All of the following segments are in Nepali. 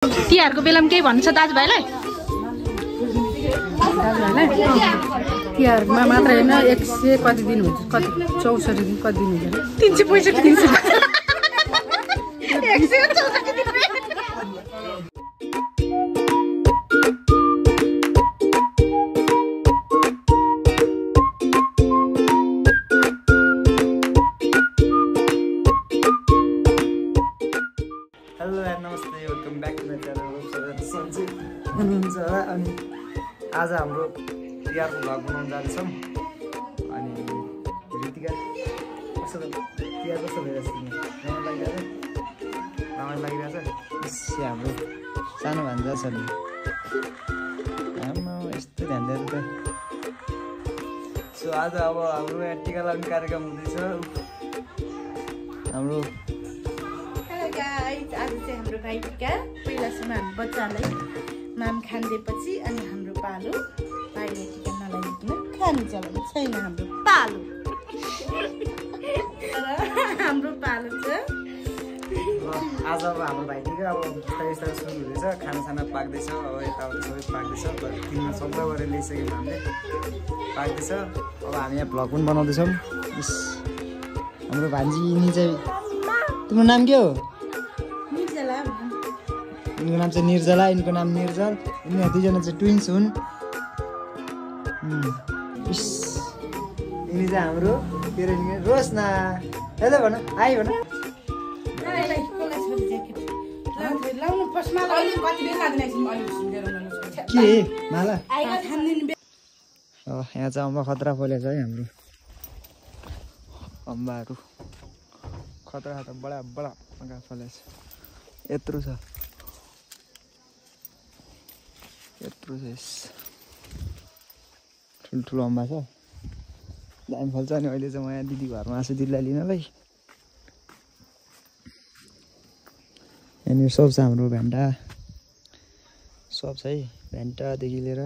तिहारको बेलामा केही भन्नु छ दाजुभाइलाई? तिहारमा मात्र होइन 100 कति दिन हुन्छ, कति 64 दिन कति दिन हुन्छ 365 दिन। हेलो एन्ड नमस्ते, welcome back to my channel. सन्चै हुनुहुन्छ होला। अनि आज हाम्रो तिहारको भ्लग बनाउन जाँदैछौँ। अनि ऋतिका कस्तो तिहार कस्तो भइरहेछ? रमाइलो लागिरहेछ? हाम्रो सानो भान्जा छ नि, आमा यस्तो ध्यान दिएर त। सो आज अब हाम्रो यहाँ टिका लगाउने कार्यक्रम हुँदैछ। हाम्रो आज चाहिँ हाम्रो भाइटिका पहिलासम्म हामी बच्चालाई माम खानिदिएपछि अनि हाम्रो पालो भाइले टिका नलागिकन खाने चलन छैन हाम्रो पालो। हाम्रो पालो छ आज अब हाम्रो भाइटिका अब बिस्तारै सुरु हुँदैछ। खानासाना पाक्दैछ, अब यताउता सबै पाक्दैछ। किन्न शब्द गरेर ल्याइसक्यौँ हामीले, पाक्दैछ। अब हामी यहाँ भ्लग पनि बनाउँदैछौँ। हाम्रो भान्जी यिनी चाहिँ, तिम्रो नाम के हो? यिनको नाम चाहिँ निर्जला, यिनको नाम निर्जल। यिनीहरू दुईजना चाहिँ ट्विन्स हुन्। यिनी चाहिँ हाम्रो के अरे रोशना। हेलो भन, आइ भन। के माला? यहाँ चाहिँ अम्बा खतरा फलेछ है। हाम्रो अम्बाहरू खतरा खतरा बडा बडा फलेछ। यत्रो छ, यत्रो छ। ठुल्ठुलो अम्बा छ, दामी फल्छ। अनि अहिले चाहिँ म यहाँ दिदी घरमा आएको छु दिदीलाई लिनलाई। यहाँनिर सब छ हाम्रो, भेन्टा सब छ है। भेन्टादेखि लिएर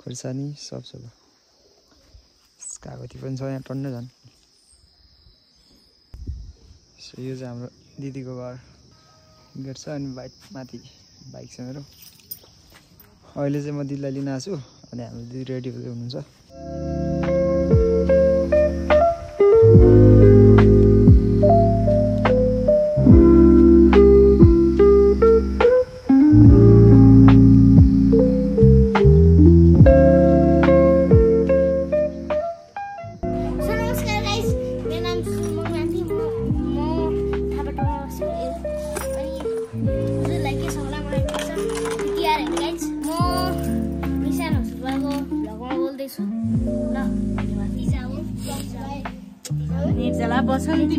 खोर्सानी सब छ। कागती पनि छ यहाँ टन्नै झन्। सो यो चाहिँ हाम्रो दिदीको घर गेट छ। अनि बाइक माथि बाइक छ मेरो। अहिले चाहिँ म दिदीलाई लिन आएको छु। अनि हाम्रो दिदी रेडी हुँदै हुनुहुन्छ। निर्जला बसन्ती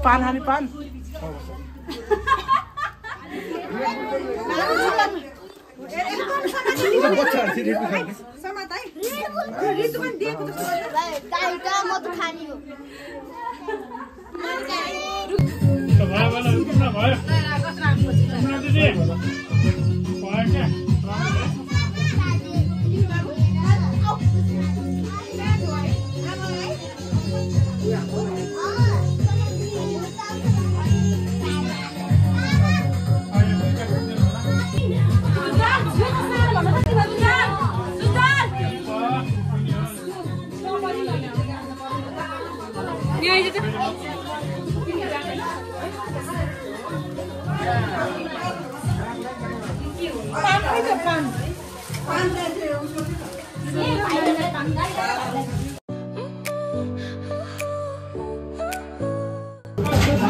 पान हामी पान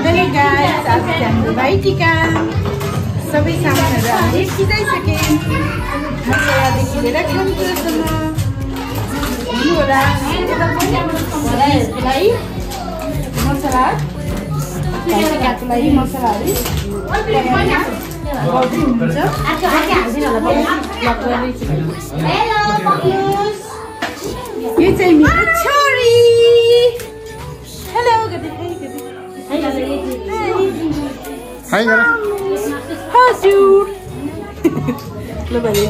Hello guys, आज हाम्रो भाइटिका सबै सामानहरु हामीले सिधाइसके। मसलादेखि लिएर खानेकुरासम्म होला। यता पनि मसला भाइटिकाको लागि मसलाहरू गर्दै हुनुहुन्छ। यो चाहिँ मेरो छोरी। हेलो हाई गर हजुर ल भने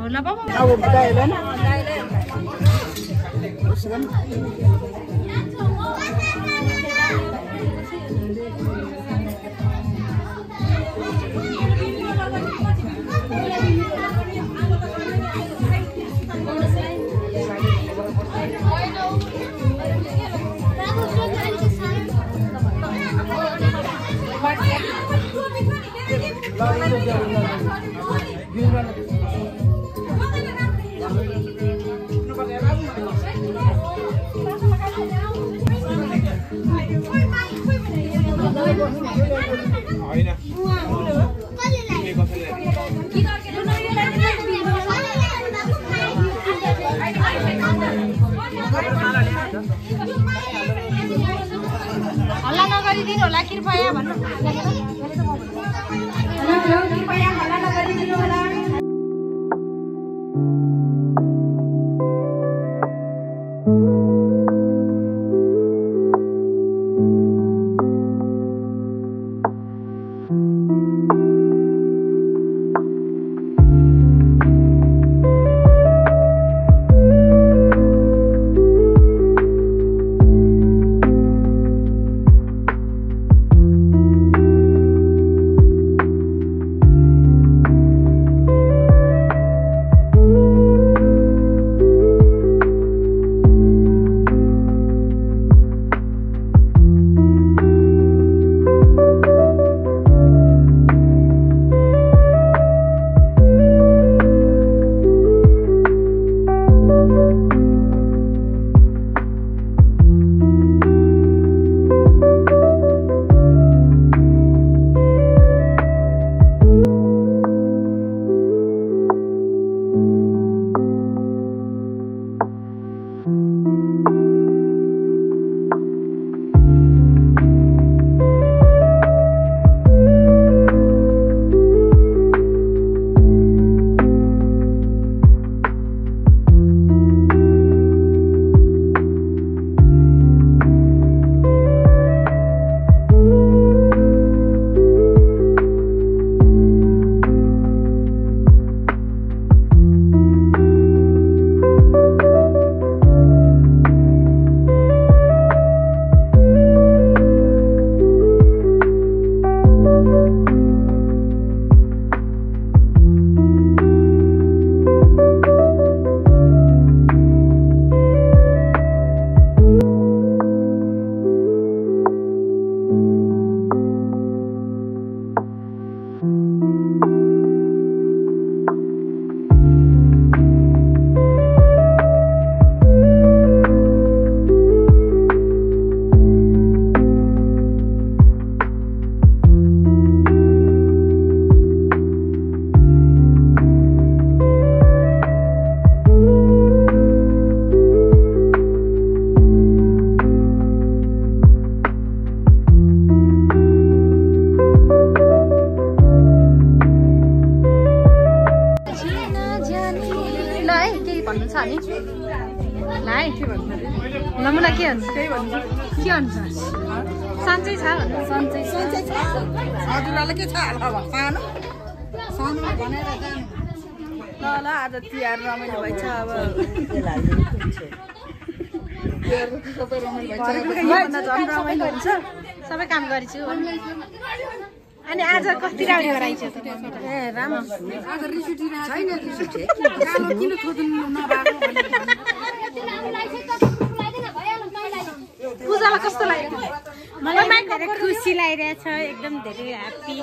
होला बाबा अब बताएन हल्ला नगरिदिनु होला कृपया भन्नु कृपया हल्ला नगरिदिनु होला। यमुना के भन्छ के भन्छ सन्चै छ सन्चै छ हजुरलाई के छ अब सानो सानो भनेर जानु ल ल आज तिहार रमाइलो भइछ अब सबै रमाइलो हुन्छ सबै काम गरिछु अनि आज कति राम्री गराइछ ए राम्रो आज रिसुटी छैन रिसुटी कालो किन थोदिनु नबाको पूजालाई कस्तो लाग्यो मलाई धेरै खुसी लागिरहेछ एकदम धेरै ह्याप्पी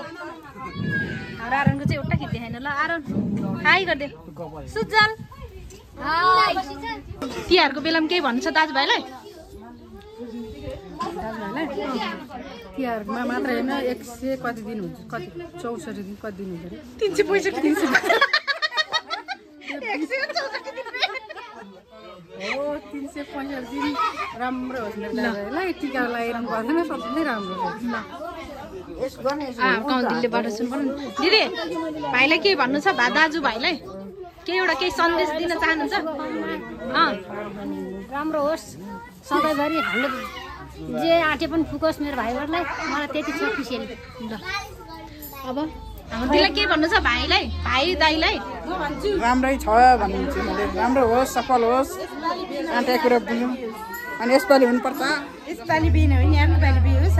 हाम्रो आरोनको चाहिँ एउटा खिच्दै छैन ल आरोन हाई गरिदे सुजल तिहारको बेलामा केही भन्नु छ दाजुभाइलाई तिहारमा मात्र होइन 100 कति दिन हुन्छ कति 64 दिन कति दिन हुन्छ 365 दिन हो 365 दिन राम्रो होस् मेरो दाजुभाइलाई टिका लगाइरहनु पर्दैन सबै राम्रो होस् कौन्दिलले बाट सुन्नु दिदी भाइलाई के भन्नु छ दाजुभाइलाई केही सन्देश दिन चाहनुहुन्छ राम्रो होस् सधैँभरि हाम्रो जे आँटे पनि फुकोस् मेरो भाइहरूलाई मलाई त्यति छ खुसियाली ल अब दिदीलाई के भन्नु छ भाइलाई भाइ दाइलाई राम्रै छ भन्नुहुन्छ मैले राम्रो होस् सफल होस् आँटा कुरा बुझौँ अनि यसपालि हुनुपर्छ यसपालि बिन होइन अर्कोपालि बिन होस्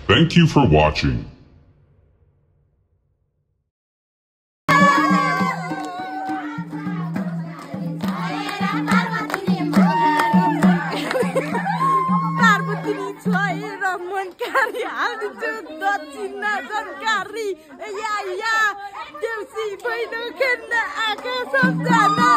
Thank you for watching. मनकारी हालिदिन्छु दक्षिण जानकारी या देउसी भैलो खेल्न आएको सम्झना